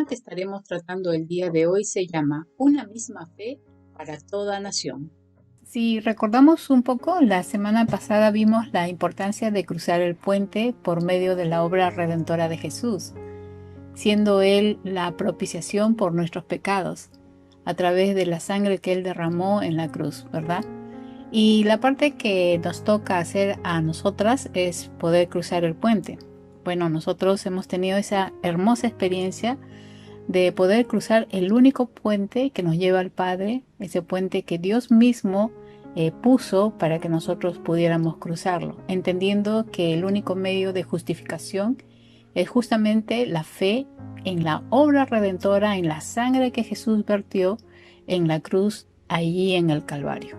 tema que estaremos tratando el día de hoy se llama Una misma fe para toda nación. Si recordamos un poco, la semana pasada vimos la importancia de cruzar el puente por medio de la obra redentora de Jesús, siendo Él la propiciación por nuestros pecados, a través de la sangre que Él derramó en la cruz, ¿verdad? Y la parte que nos toca hacer a nosotras es poder cruzar el puente. Bueno, nosotros hemos tenido esa hermosa experiencia de poder cruzar el único puente que nos lleva al Padre, ese puente que Dios mismo puso para que nosotros pudiéramos cruzarlo, entendiendo que el único medio de justificación es justamente la fe en la obra redentora, en la sangre que Jesús vertió en la cruz allí en el Calvario.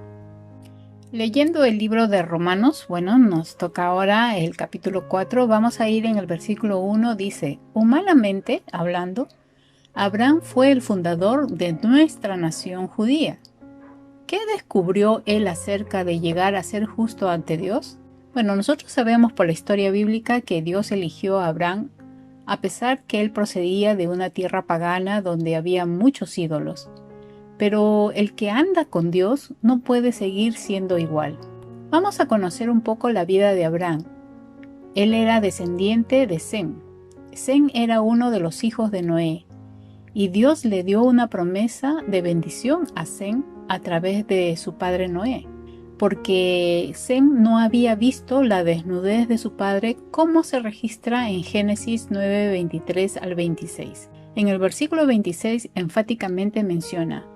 Leyendo el libro de Romanos, bueno, nos toca ahora el capítulo 4, vamos a ir en el versículo 1, dice, humanamente hablando, Abraham fue el fundador de nuestra nación judía. ¿Qué descubrió él acerca de llegar a ser justo ante Dios? Bueno, nosotros sabemos por la historia bíblica que Dios eligió a Abraham a pesar que él procedía de una tierra pagana donde había muchos ídolos. Pero el que anda con Dios no puede seguir siendo igual. Vamos a conocer un poco la vida de Abraham. Él era descendiente de Sem. Sem era uno de los hijos de Noé. Y Dios le dio una promesa de bendición a Sem a través de su padre Noé, porque Sem no había visto la desnudez de su padre como se registra en Génesis 9, 23 al 26. En el versículo 26 enfáticamente menciona,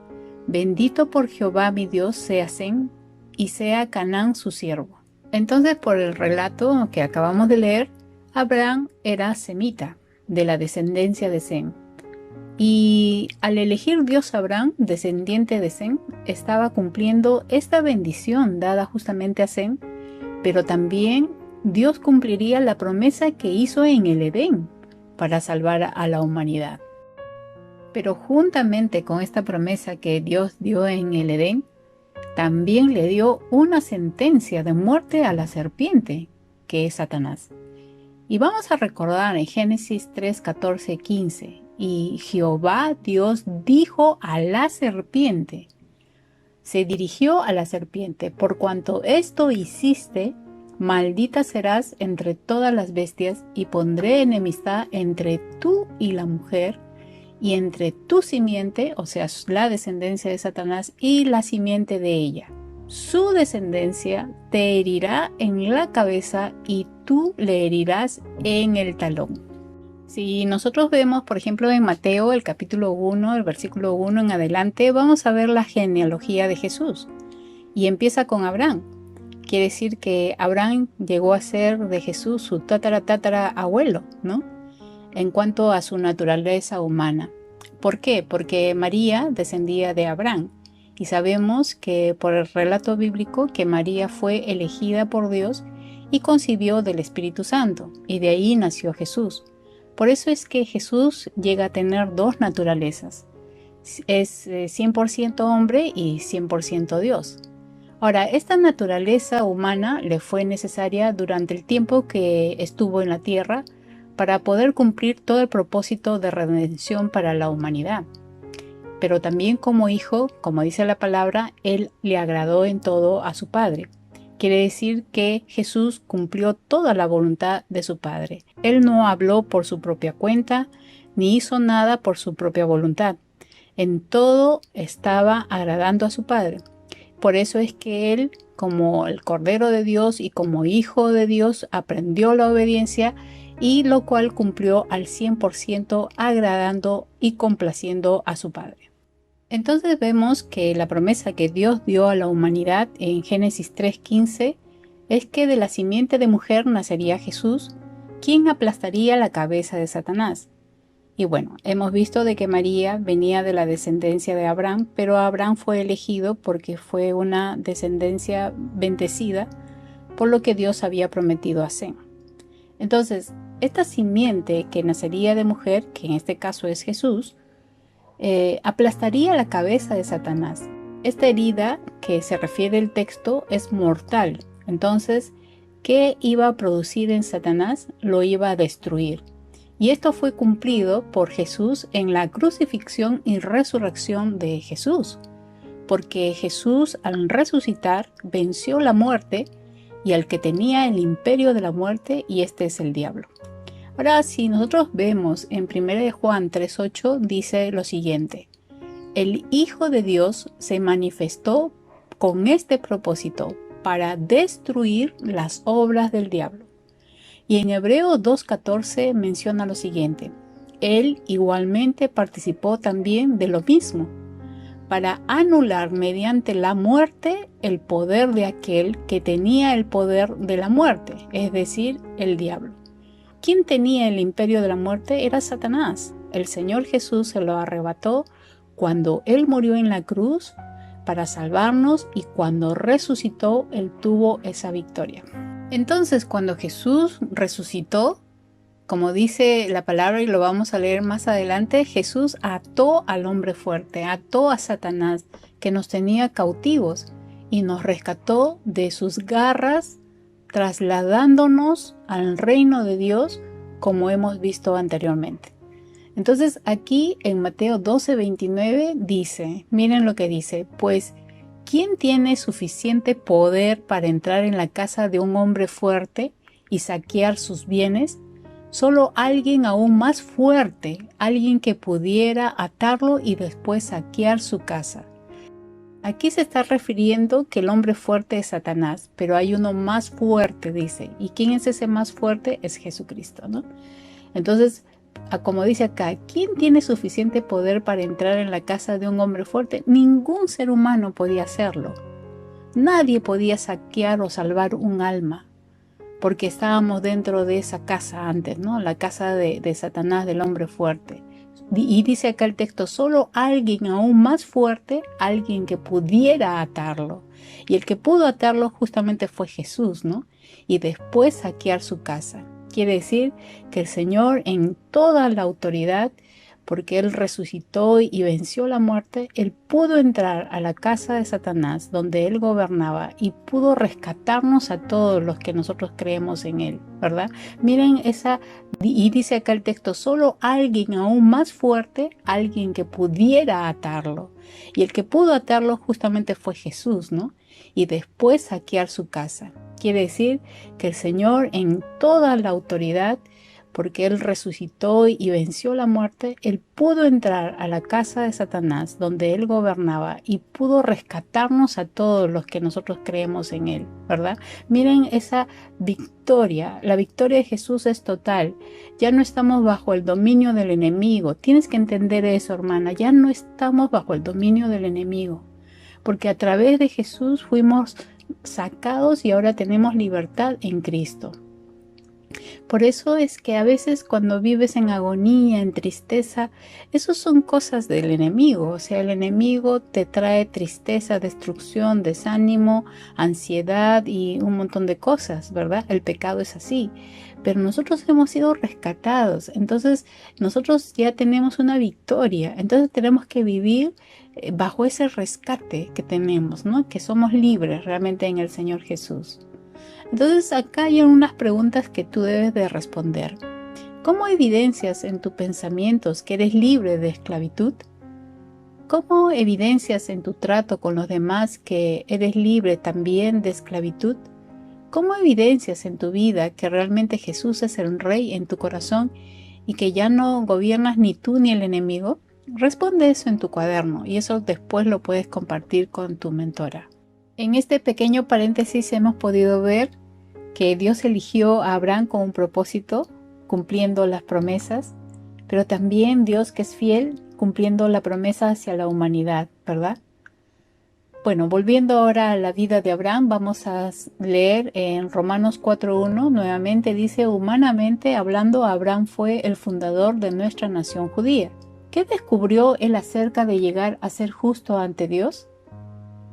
bendito por Jehová mi Dios sea Sem y sea Canaán su siervo. Entonces, por el relato que acabamos de leer, Abraham era semita, de la descendencia de Sem. Y al elegir Dios a Abraham, descendiente de Sem, estaba cumpliendo esta bendición dada justamente a Sem, pero también Dios cumpliría la promesa que hizo en el Edén para salvar a la humanidad. Pero juntamente con esta promesa que Dios dio en el Edén, también le dio una sentencia de muerte a la serpiente, que es Satanás. Y vamos a recordar en Génesis 3, 14, 15. Y Jehová Dios dijo a la serpiente, se dirigió a la serpiente, por cuanto esto hiciste, maldita serás entre todas las bestias, y pondré enemistad entre tú y la mujer, y entre tu simiente, o sea, la descendencia de Satanás, y la simiente de ella. Su descendencia te herirá en la cabeza, y tú le herirás en el talón. Si nosotros vemos, por ejemplo, en Mateo, el capítulo 1, el versículo 1 en adelante, vamos a ver la genealogía de Jesús. Y empieza con Abraham. Quiere decir que Abraham llegó a ser de Jesús su tatara abuelo, ¿no? En cuanto a su naturaleza humana. ¿Por qué? Porque María descendía de Abraham. Y sabemos que por el relato bíblico que María fue elegida por Dios y concibió del Espíritu Santo. Y de ahí nació Jesús. Por eso es que Jesús llega a tener dos naturalezas. Es 100% hombre y 100% Dios. Ahora, esta naturaleza humana le fue necesaria durante el tiempo que estuvo en la tierra para poder cumplir todo el propósito de redención para la humanidad. Pero también como hijo, como dice la palabra, él le agradó en todo a su Padre. Quiere decir que Jesús cumplió toda la voluntad de su Padre. Él no habló por su propia cuenta, ni hizo nada por su propia voluntad. En todo estaba agradando a su Padre. Por eso es que él, como el Cordero de Dios y como Hijo de Dios, aprendió la obediencia y lo cual cumplió al 100% agradando y complaciendo a su Padre. Entonces vemos que la promesa que Dios dio a la humanidad en Génesis 3:15 es que de la simiente de mujer nacería Jesús, quien aplastaría la cabeza de Satanás. Y bueno, hemos visto de que María venía de la descendencia de Abraham, pero Abraham fue elegido porque fue una descendencia bendecida por lo que Dios había prometido a Sem. Entonces, esta simiente que nacería de mujer, que en este caso es Jesús, aplastaría la cabeza de Satanás. Esta herida que se refiere el texto es mortal. Entonces, ¿qué iba a producir en Satanás? Lo iba a destruir. Y esto fue cumplido por Jesús en la crucifixión y resurrección de Jesús, porque Jesús al resucitar venció la muerte y al que tenía el imperio de la muerte, y este es el diablo. Ahora, si nosotros vemos en 1 Juan 3:8, dice lo siguiente: el Hijo de Dios se manifestó con este propósito, para destruir las obras del diablo. Y en Hebreos 2:14 menciona lo siguiente: él igualmente participó también de lo mismo, para anular mediante la muerte el poder de aquel que tenía el poder de la muerte, es decir, el diablo. ¿Quién tenía el imperio de la muerte? Era Satanás. El Señor Jesús se lo arrebató cuando Él murió en la cruz para salvarnos, y cuando resucitó, Él tuvo esa victoria. Entonces, cuando Jesús resucitó, como dice la palabra y lo vamos a leer más adelante, Jesús ató al hombre fuerte, ató a Satanás, que nos tenía cautivos, y nos rescató de sus garras, trasladándonos al reino de Dios, como hemos visto anteriormente. Entonces aquí en Mateo 12:29 dice, miren lo que dice: pues ¿quién tiene suficiente poder para entrar en la casa de un hombre fuerte y saquear sus bienes? Solo alguien aún más fuerte, alguien que pudiera atarlo y después saquear su casa. Aquí se está refiriendo que el hombre fuerte es Satanás, pero hay uno más fuerte, dice. ¿Y quién es ese más fuerte? Es Jesucristo, ¿no? Entonces, como dice acá, ¿quién tiene suficiente poder para entrar en la casa de un hombre fuerte? Ningún ser humano podía hacerlo. Nadie podía saquear o salvar un alma, porque estábamos dentro de esa casa antes, ¿no? La casa de Satanás, del hombre fuerte. Y dice acá el texto: solo alguien aún más fuerte, alguien que pudiera atarlo. Y el que pudo atarlo justamente fue Jesús, ¿no? Y después saquear su casa. Quiere decir que el Señor, en toda la autoridad, porque Él resucitó y venció la muerte, Él pudo entrar a la casa de Satanás, donde Él gobernaba, y pudo rescatarnos a todos los que nosotros creemos en Él, ¿verdad? Miren y dice acá el texto: solo alguien aún más fuerte, alguien que pudiera atarlo. Y el que pudo atarlo justamente fue Jesús, ¿no? Y después saquear su casa. Quiere decir que el Señor, en toda la autoridad, porque Él resucitó y venció la muerte, Él pudo entrar a la casa de Satanás, donde Él gobernaba, y pudo rescatarnos a todos los que nosotros creemos en Él, ¿verdad? Miren esa victoria. La victoria de Jesús es total. Ya no estamos bajo el dominio del enemigo. Tienes que entender eso, hermana. Ya no estamos bajo el dominio del enemigo, porque a través de Jesús fuimos sacados y ahora tenemos libertad en Cristo. Por eso es que a veces cuando vives en agonía, en tristeza, esos son cosas del enemigo. O sea, el enemigo te trae tristeza, destrucción, desánimo, ansiedad y un montón de cosas, ¿verdad? El pecado es así. Pero nosotros hemos sido rescatados. Entonces, nosotros ya tenemos una victoria. Entonces, tenemos que vivir bajo ese rescate que tenemos, ¿no? Que somos libres realmente en el Señor Jesús. Entonces acá hay unas preguntas que tú debes de responder. ¿Cómo evidencias en tus pensamientos que eres libre de esclavitud? ¿Cómo evidencias en tu trato con los demás que eres libre también de esclavitud? ¿Cómo evidencias en tu vida que realmente Jesús es el Rey en tu corazón y que ya no gobiernas ni tú ni el enemigo? Responde eso en tu cuaderno y eso después lo puedes compartir con tu mentora. En este pequeño paréntesis hemos podido ver que Dios eligió a Abraham con un propósito, cumpliendo las promesas, pero también Dios, que es fiel, cumpliendo la promesa hacia la humanidad, ¿verdad? Bueno, volviendo ahora a la vida de Abraham, vamos a leer en Romanos 4:1, nuevamente dice: humanamente hablando, Abraham fue el fundador de nuestra nación judía. ¿Qué descubrió él acerca de llegar a ser justo ante Dios?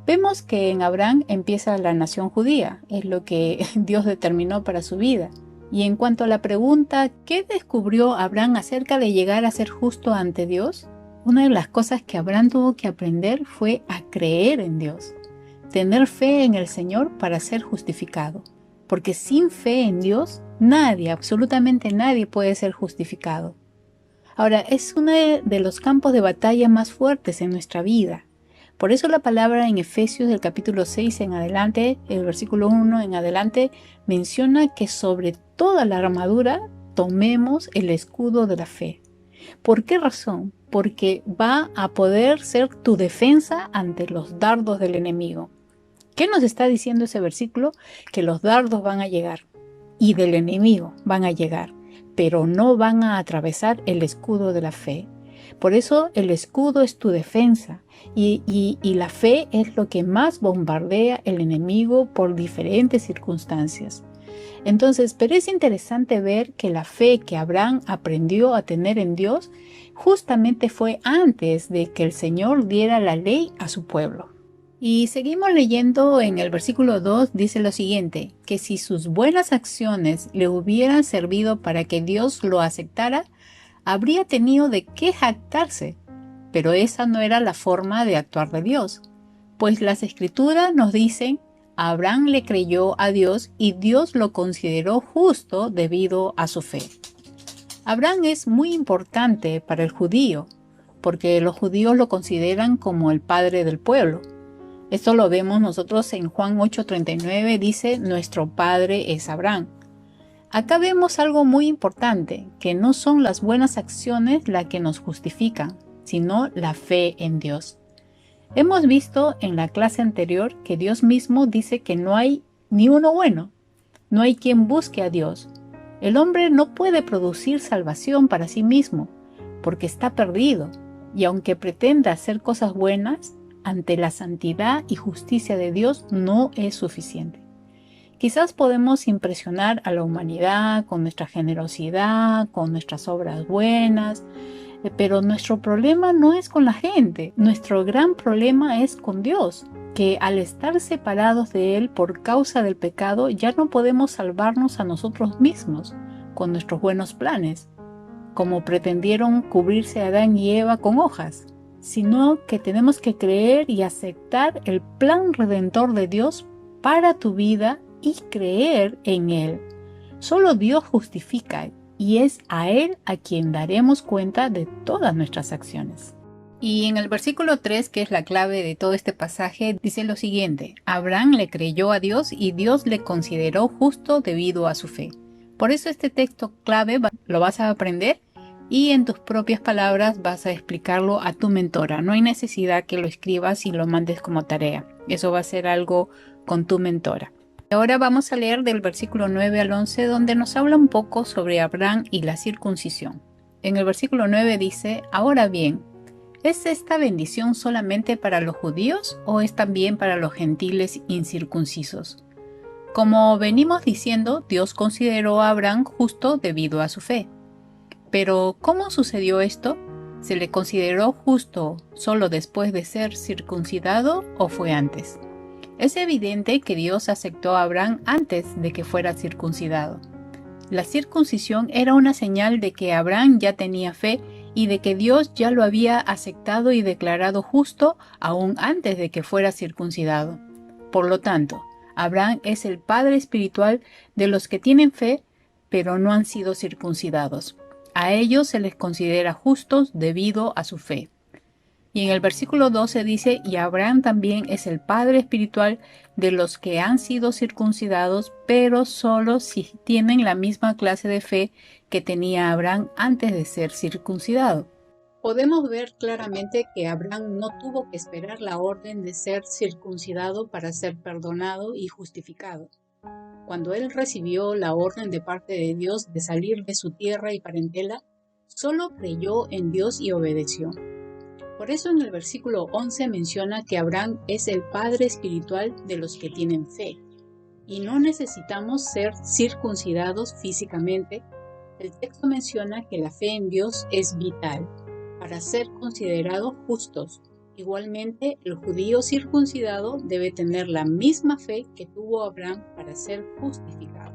Vemos que en Abraham empieza la nación judía, es lo que Dios determinó para su vida. Y en cuanto a la pregunta, ¿qué descubrió Abraham acerca de llegar a ser justo ante Dios? Una de las cosas que Abraham tuvo que aprender fue a creer en Dios, tener fe en el Señor para ser justificado. Porque sin fe en Dios Nadie, absolutamente nadie puede ser justificado. Ahora, es uno de los campos de batalla más fuertes en nuestra vida. Por eso la palabra en Efesios del capítulo 6 en adelante, el versículo 1 en adelante, menciona que sobre toda la armadura tomemos el escudo de la fe. ¿Por qué razón? Porque va a poder ser tu defensa ante los dardos del enemigo. ¿Qué nos está diciendo ese versículo? Que los dardos van a llegar y del enemigo van a llegar, pero no van a atravesar el escudo de la fe. Por eso el escudo es tu defensa y la fe es lo que más bombardea el enemigo por diferentes circunstancias. Entonces, pero es interesante ver que la fe que Abraham aprendió a tener en Dios justamente fue antes de que el Señor diera la ley a su pueblo. Y seguimos leyendo en el versículo 2, dice lo siguiente, que si sus buenas acciones le hubieran servido para que Dios lo aceptara, habría tenido de qué jactarse, pero esa no era la forma de actuar de Dios, pues las Escrituras nos dicen, Abraham le creyó a Dios y Dios lo consideró justo debido a su fe. Abraham es muy importante para el judío, porque los judíos lo consideran como el padre del pueblo. Esto lo vemos nosotros en Juan 8:39, dice, nuestro padre es Abraham. Acá vemos algo muy importante, que no son las buenas acciones las que nos justifican, sino la fe en Dios. Hemos visto en la clase anterior que Dios mismo dice que no hay ni uno bueno, no hay quien busque a Dios. El hombre no puede producir salvación para sí mismo, porque está perdido, y aunque pretenda hacer cosas buenas, ante la santidad y justicia de Dios no es suficiente. Quizás podemos impresionar a la humanidad con nuestra generosidad, con nuestras obras buenas, pero nuestro problema no es con la gente, nuestro gran problema es con Dios, que al estar separados de Él por causa del pecado ya no podemos salvarnos a nosotros mismos con nuestros buenos planes, como pretendieron cubrirse Adán y Eva con hojas, sino que tenemos que creer y aceptar el plan redentor de Dios para tu vida y creer en Él. Solo Dios justifica y es a Él a quien daremos cuenta de todas nuestras acciones. Y en el versículo 3, que es la clave de todo este pasaje, dice lo siguiente, Abraham le creyó a Dios y Dios le consideró justo debido a su fe. Por eso este texto clave lo vas a aprender y en tus propias palabras vas a explicarlo a tu mentora. No hay necesidad que lo escribas y lo mandes como tarea. Eso va a ser algo con tu mentora. Ahora vamos a leer del versículo 9 al 11, donde nos habla un poco sobre Abraham y la circuncisión. En el versículo 9 dice, ahora bien, ¿es esta bendición solamente para los judíos o es también para los gentiles incircuncisos? Como venimos diciendo, Dios consideró a Abraham justo debido a su fe. Pero, ¿cómo sucedió esto? ¿Se le consideró justo solo después de ser circuncidado o fue antes? Es evidente que Dios aceptó a Abraham antes de que fuera circuncidado. La circuncisión era una señal de que Abraham ya tenía fe y de que Dios ya lo había aceptado y declarado justo aún antes de que fuera circuncidado. Por lo tanto, Abraham es el padre espiritual de los que tienen fe, pero no han sido circuncidados. A ellos se les considera justos debido a su fe. Y en el versículo 12 dice, y Abraham también es el padre espiritual de los que han sido circuncidados, pero solo si tienen la misma clase de fe que tenía Abraham antes de ser circuncidado. Podemos ver claramente que Abraham no tuvo que esperar la orden de ser circuncidado para ser perdonado y justificado. Cuando él recibió la orden de parte de Dios de salir de su tierra y parentela, solo creyó en Dios y obedeció. Por eso en el versículo 11 menciona que Abraham es el padre espiritual de los que tienen fe. Y no necesitamos ser circuncidados físicamente. El texto menciona que la fe en Dios es vital para ser considerados justos. Igualmente, el judío circuncidado debe tener la misma fe que tuvo Abraham para ser justificado.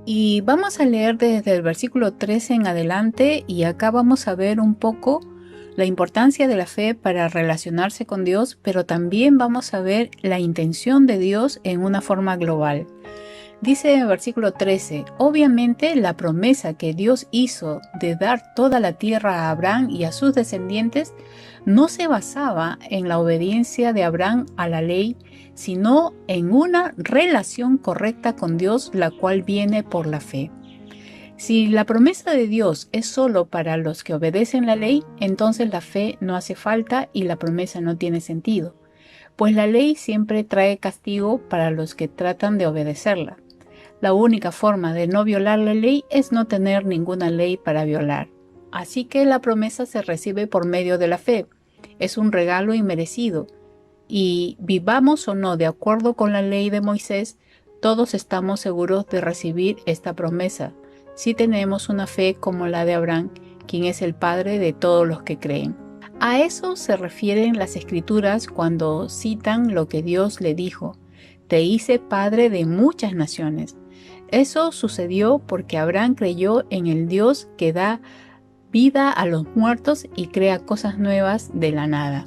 Y vamos a leer desde el versículo 13 en adelante y acá vamos a ver un poco la importancia de la fe para relacionarse con Dios, pero también vamos a ver la intención de Dios en una forma global. Dice en el versículo 13, obviamente la promesa que Dios hizo de dar toda la tierra a Abraham y a sus descendientes no se basaba en la obediencia de Abraham a la ley, sino en una relación correcta con Dios, la cual viene por la fe. Si la promesa de Dios es solo para los que obedecen la ley, entonces la fe no hace falta y la promesa no tiene sentido, pues la ley siempre trae castigo para los que tratan de obedecerla. La única forma de no violar la ley es no tener ninguna ley para violar. Así que la promesa se recibe por medio de la fe. Es un regalo inmerecido. Y vivamos o no de acuerdo con la ley de Moisés, todos estamos seguros de recibir esta promesa, si tenemos una fe como la de Abraham, quien es el padre de todos los que creen. A eso se refieren las Escrituras cuando citan lo que Dios le dijo: te hice padre de muchas naciones. Eso sucedió porque Abraham creyó en el Dios que da vida a los muertos y crea cosas nuevas de la nada.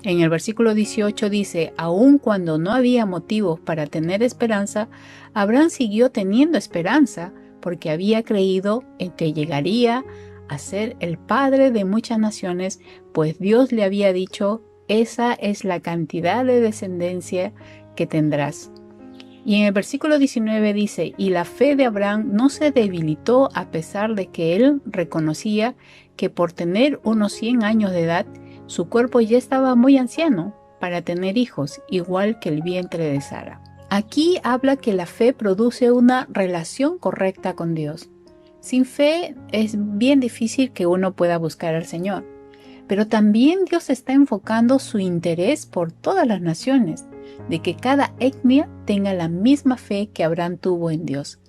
En el versículo 18 dice, aun cuando no había motivos para tener esperanza, Abraham siguió teniendo esperanza porque había creído en que llegaría a ser el padre de muchas naciones, pues Dios le había dicho, esa es la cantidad de descendencia que tendrás. Y en el versículo 19 dice, y la fe de Abraham no se debilitó a pesar de que él reconocía que por tener unos 100 años de edad, su cuerpo ya estaba muy anciano para tener hijos, igual que el vientre de Sara. Aquí habla que la fe produce una relación correcta con Dios. Sin fe es bien difícil que uno pueda buscar al Señor, pero también Dios está enfocando su interés por todas las naciones, de que cada etnia tenga la misma fe que Abraham tuvo en Dios.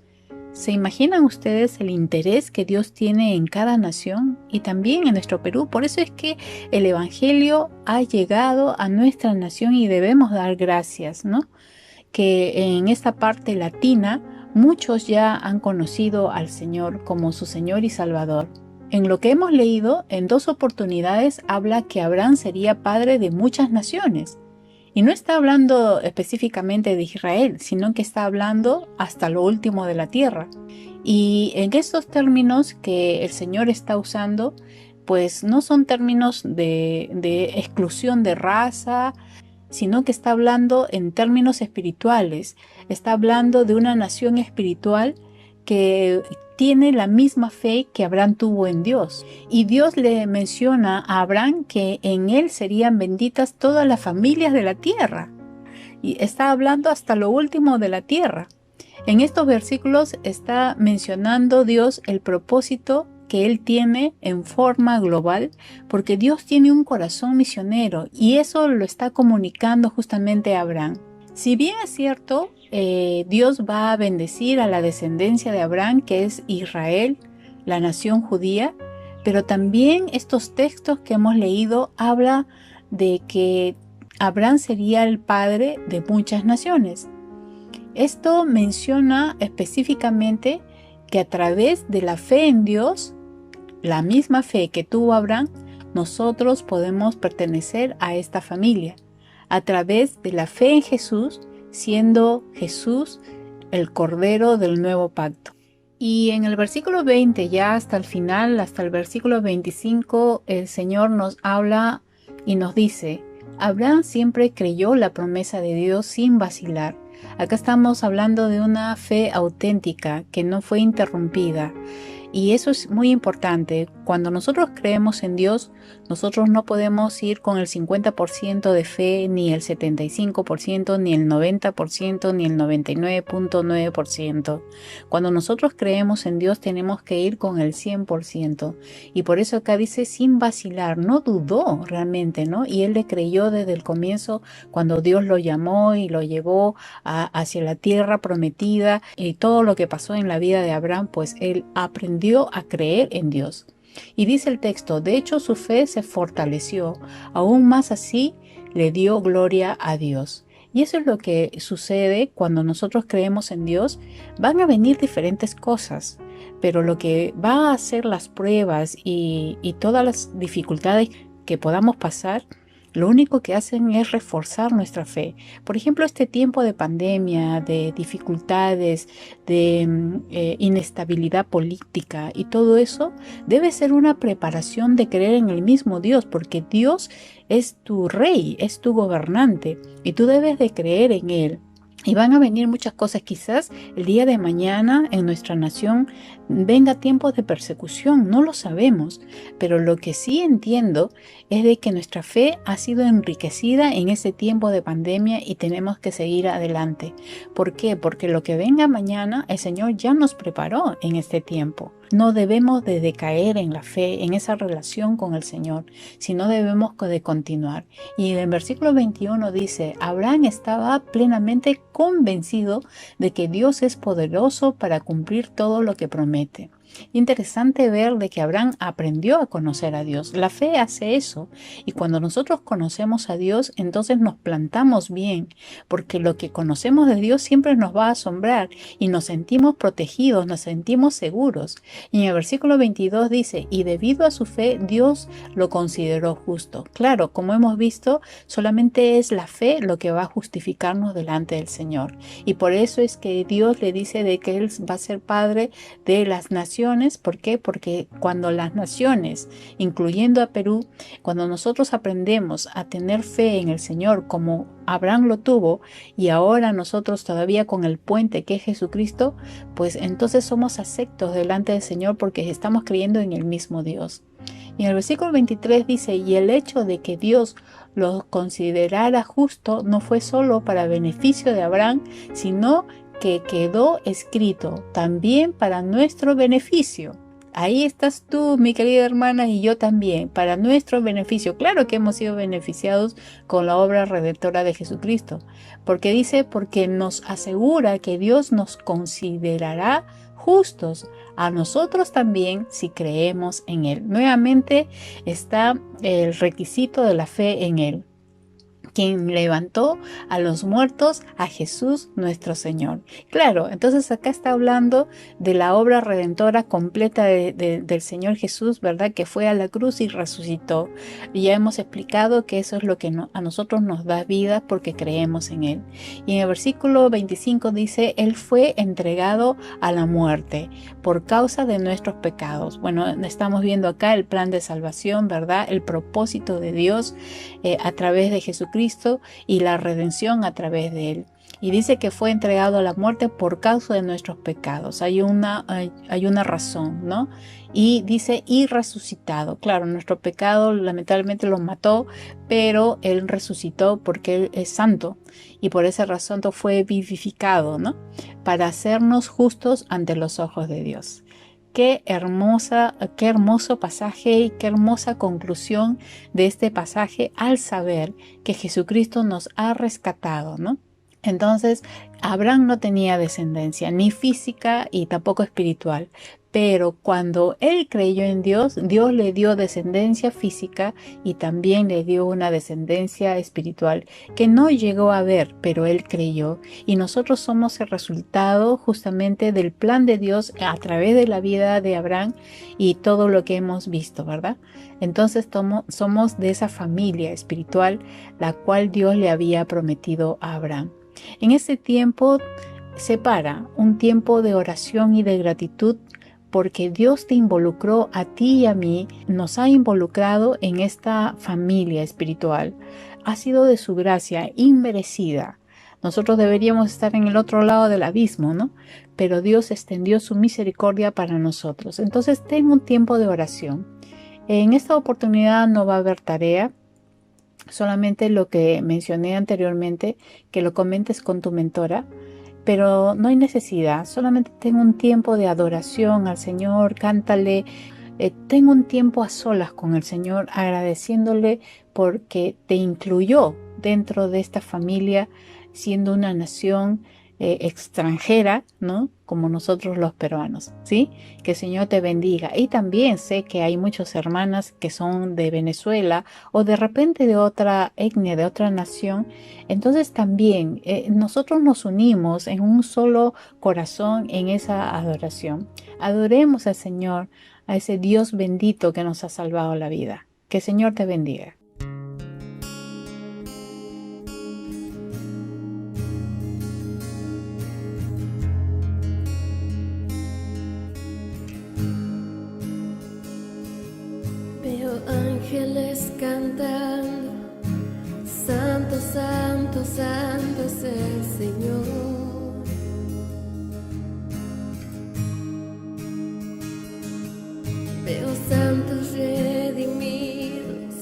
¿Se imaginan ustedes el interés que Dios tiene en cada nación y también en nuestro Perú? Por eso es que el Evangelio ha llegado a nuestra nación y debemos dar gracias, ¿no? Que en esta parte latina muchos ya han conocido al Señor como su Señor y Salvador. En lo que hemos leído, en 2 oportunidades habla que Abraham sería padre de muchas naciones. Y no está hablando específicamente de Israel, sino que está hablando hasta lo último de la tierra. Y en estos términos que el Señor está usando, pues no son términos de exclusión de raza, sino que está hablando en términos espirituales. Está hablando de una nación espiritual que tiene la misma fe que Abraham tuvo en Dios. Y Dios le menciona a Abraham que en él serían benditas todas las familias de la tierra. Y está hablando hasta lo último de la tierra. En estos versículos está mencionando Dios el propósito que Él tiene en forma global, porque Dios tiene un corazón misionero y eso lo está comunicando justamente a Abraham. Si bien es cierto, Dios va a bendecir a la descendencia de Abraham, que es Israel, la nación judía, pero también estos textos que hemos leído habla de que Abraham sería el padre de muchas naciones. Esto menciona específicamente que a través de la fe en Dios, la misma fe que tuvo Abraham, nosotros podemos pertenecer a esta familia. A través de la fe en Jesús, siendo Jesús el Cordero del nuevo pacto. Y en el versículo 20, ya hasta el final, hasta el versículo 25, el Señor nos habla y nos dice, Abraham siempre creyó la promesa de Dios sin vacilar. Acá estamos hablando de una fe auténtica que no fue interrumpida. Y eso es muy importante. Cuando nosotros creemos en Dios, nosotros no podemos ir con el 50% de fe, ni el 75%, ni el 90%, ni el 99.9%. Cuando nosotros creemos en Dios, tenemos que ir con el 100%. Y por eso acá dice sin vacilar, no dudó realmente, ¿no? Y él le creyó desde el comienzo cuando Dios lo llamó y lo llevó hacia la tierra prometida. Y todo lo que pasó en la vida de Abraham, pues él aprendió a creer en Dios. Y dice el texto, de hecho su fe se fortaleció, aún más así le dio gloria a Dios. Y eso es lo que sucede cuando nosotros creemos en Dios. Van a venir diferentes cosas, pero lo que va a hacer las pruebas y todas las dificultades que podamos pasar lo único que hacen es reforzar nuestra fe. Por ejemplo, este tiempo de pandemia, de dificultades, de inestabilidad política y todo eso debe ser una preparación de creer en el mismo Dios, porque Dios es tu rey, es tu gobernante y tú debes de creer en Él. Y van a venir muchas cosas. Quizás el día de mañana en nuestra nación venga tiempos de persecución, no lo sabemos. Pero lo que sí entiendo es de que nuestra fe ha sido enriquecida en ese tiempo de pandemia y tenemos que seguir adelante. ¿Por qué? Porque lo que venga mañana el Señor ya nos preparó en este tiempo. No debemos de decaer en la fe, en esa relación con el Señor, sino debemos de continuar. Y en el versículo 21 dice, Abraham estaba plenamente convencido de que Dios es poderoso para cumplir todo lo que promete. Interesante ver de que Abraham aprendió a conocer a Dios. La fe hace eso. Y cuando nosotros conocemos a Dios, entonces nos plantamos bien, porque lo que conocemos de Dios siempre nos va a asombrar y nos sentimos protegidos, nos sentimos seguros. Y en el versículo 22 dice, y debido a su fe, Dios lo consideró justo. Claro, como hemos visto, solamente es la fe lo que va a justificarnos delante del Señor. Y por eso es que Dios le dice de que Él va a ser Padre de las naciones. ¿Por qué? Porque cuando las naciones, incluyendo a Perú, cuando nosotros aprendemos a tener fe en el Señor como Abraham lo tuvo y ahora nosotros todavía con el puente que es Jesucristo, pues entonces somos aceptos delante del Señor porque estamos creyendo en el mismo Dios. Y en el versículo 23 dice, y el hecho de que Dios lo considerara justo no fue solo para beneficio de Abraham, sino que quedó escrito también para nuestro beneficio. Ahí estás tú, mi querida hermana, y yo también, para nuestro beneficio. Claro que hemos sido beneficiados con la obra redentora de Jesucristo, porque dice, porque nos asegura que Dios nos considerará justos a nosotros también si creemos en Él. Nuevamente está el requisito de la fe en Él, quien levantó a los muertos, a Jesús nuestro Señor. Claro, entonces acá está hablando de la obra redentora completa del Señor Jesús, ¿verdad? Que fue a la cruz y resucitó. Y ya hemos explicado que eso es lo que a nosotros nos da vida porque creemos en Él. Y en el versículo 25 dice, Él fue entregado a la muerte por causa de nuestros pecados. Bueno, estamos viendo acá el plan de salvación, ¿verdad? El propósito de Dios a través de Jesucristo y la redención a través de Él. Y dice que fue entregado a la muerte por causa de nuestros pecados. Hay una razón, ¿no? Y dice, y resucitado. Claro, nuestro pecado lamentablemente lo mató, pero Él resucitó porque Él es santo. Y por esa razón fue vivificado, ¿no? Para hacernos justos ante los ojos de Dios. Qué hermoso pasaje y qué hermosa conclusión de este pasaje al saber que Jesucristo nos ha rescatado, ¿no? Entonces, Abraham no tenía descendencia, ni física y tampoco espiritual, pero cuando él creyó en Dios, Dios le dio descendencia física y también le dio una descendencia espiritual que no llegó a ver, pero él creyó. Y nosotros somos el resultado justamente del plan de Dios a través de la vida de Abraham y todo lo que hemos visto, ¿verdad? Entonces somos de esa familia espiritual la cual Dios le había prometido a Abraham. En este tiempo separa un tiempo de oración y de gratitud porque Dios te involucró a ti y a mí, nos ha involucrado en esta familia espiritual. Ha sido de su gracia inmerecida. Nosotros deberíamos estar en el otro lado del abismo, ¿no? Pero Dios extendió su misericordia para nosotros. Entonces ten un tiempo de oración. En esta oportunidad no va a haber tarea. Solamente lo que mencioné anteriormente, que lo comentes con tu mentora, pero no hay necesidad, solamente ten un tiempo de adoración al Señor, cántale, ten un tiempo a solas con el Señor, agradeciéndole porque te incluyó dentro de esta familia, siendo una nación extranjera, ¿no? Como nosotros los peruanos, ¿sí? Que el Señor te bendiga. Y también sé que hay muchas hermanas que son de Venezuela o de repente de otra etnia, de otra nación. Entonces también nosotros nos unimos en un solo corazón en esa adoración. Adoremos al Señor, a ese Dios bendito que nos ha salvado la vida. Que el Señor te bendiga. cantando, Santo, Santo, Santo es el Señor. Veo santos redimidos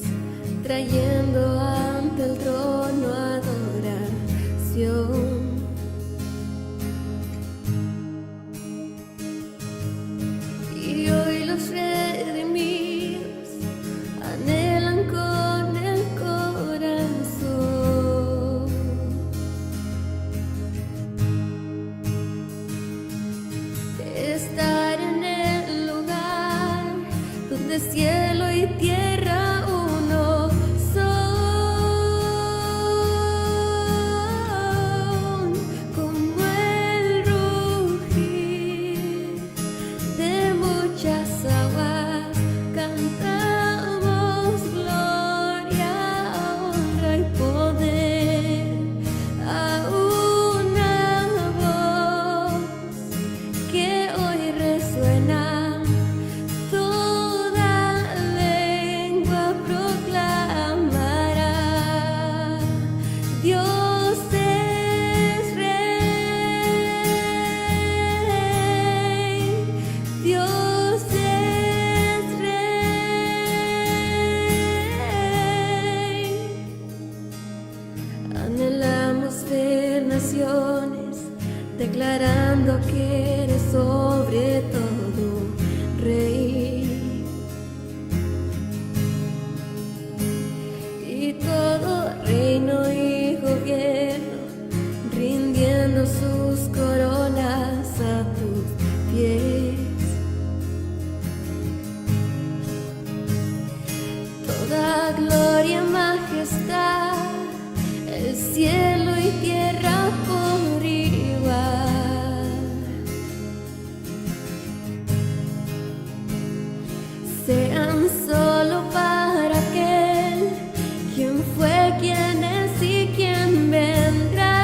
trayendo ante el trono adoración. Y hoy los redimidos anhelan con el corazón estar en el lugar donde cielo y tierra uno son, como el rugir de muchas aguas, cantamos gloria, honra y poder a una voz que hoy resuena. Toda lengua proclamará: Dios es Rey, Dios es Rey. Anhelamos ver naciones declarando que eres sobre todo Rey, y todo reino y gobierno rindiendo sus coronas a tus pies. Toda gloria, majestad, el cielo y tierra por igual, sean solo para aquel quien fue, quien es y quien vendrá.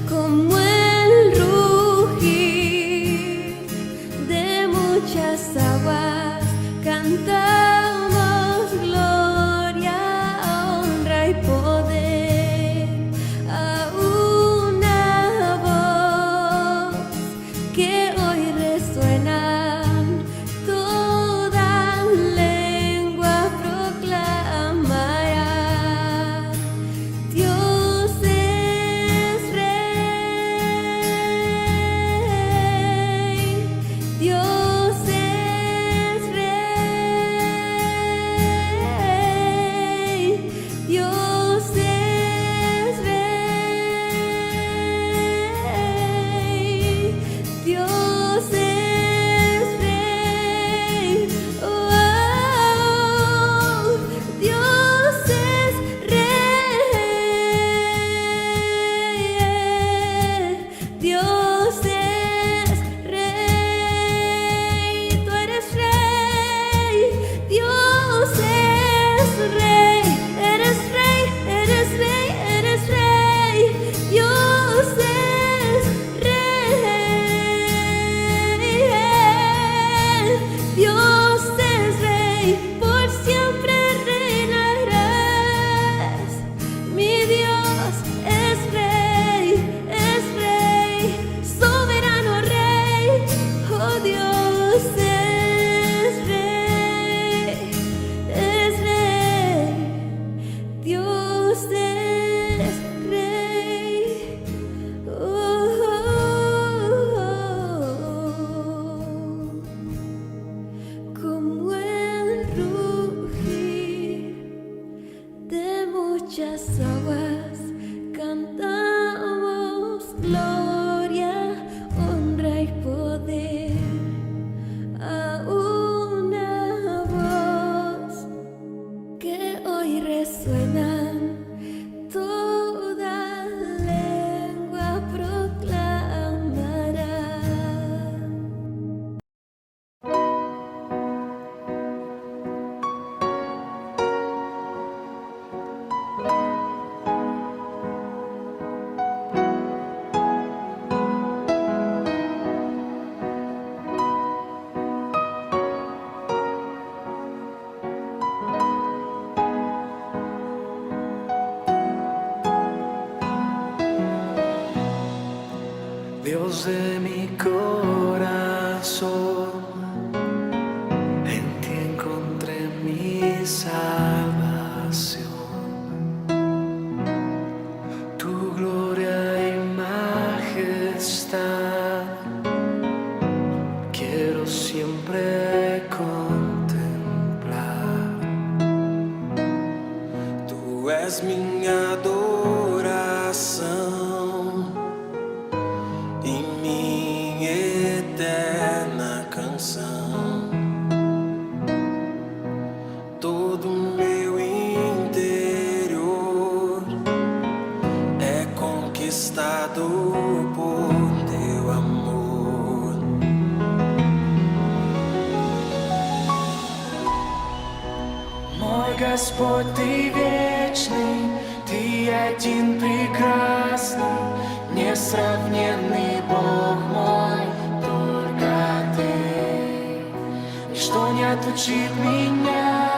Como el rugir de muchas aguas, cantamos gloria, honra y poder a una voz que hoy resuena. Toda lengua proclamará: Dios es Rey, Dios es Rey, Dios es Rey, Dios es Rey, oh, Dios es Rey, Dios es Rey, tú eres Rey, Dios es Rey, eres Rey, eres Rey, eres Rey, Dios es Rey, Dios es Rey, por siempre reinarás. Mi Dios es Rey, soberano Rey, oh Dios es Rey, Dios es Rey, como el rugir de muchas aguas, cantamos gloria, honra y poder a una voz que hoy resuena. Toda lengua proclamará. Dios de mi corazón, en ti encontré mi salvación. Tu gloria y majestad quiero siempre contemplar. Tu és minha adoração e minha eterna canção. Todo meu interior é conquistado por teu amor. Мой Господь, Ты вечный, Ты один прекрасный, несравненный Бог мой, только Ты. Ничто не отлучит меня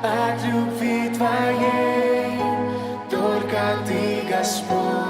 от любви Твоей, только Ты, Господь.